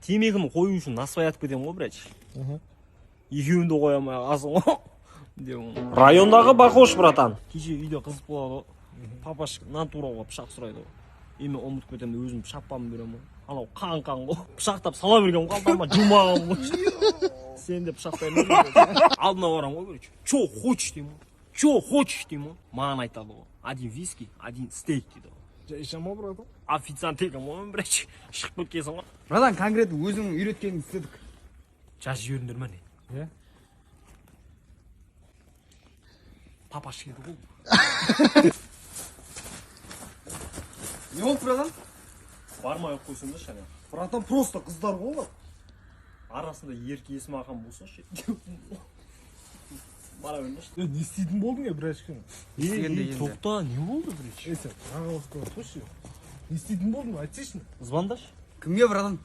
темекіні қою үшін насыбай атып кетемін ғой, брач. Екеуін де қоя алмай қаласың ғой. Райондағы бақош, братан. Кеше үйде қызып болады. Папаш натуралға пышақ сұрайды ғой. Мен ұмытып кетемін, өзім шаппамын беремін ғой. Анау қан ғой. Пышақтап сала берген қалтама жумаған ғой. Сен де пышақтаймын. Алдына барам ғой, короче. Чё хочешь деймін. Чё хочешь деймін. Маған айтады ғой. Один виски, один стейк дейді ғой. Жайшама, братан. Официант екен ғой, брач. Шығып кеткенсің ғой. Братан, конкретно өзің үйреткенін істедік. Жазып жіберіңдер ме? Иә. Папаш келді ғой. Не болды, братан? Бармай ақ қойсын да шаня. Братан, просто қыздар ғой. Арасында ерке есім ағам болса ше. Бара бермеші. Не істейтін болдың я, брач күн? Тоқта, не болды, брач? Сен, аға осыға қойшы. Не істейтін болдың, айтсайшы. Звондаш. Кімге, братан?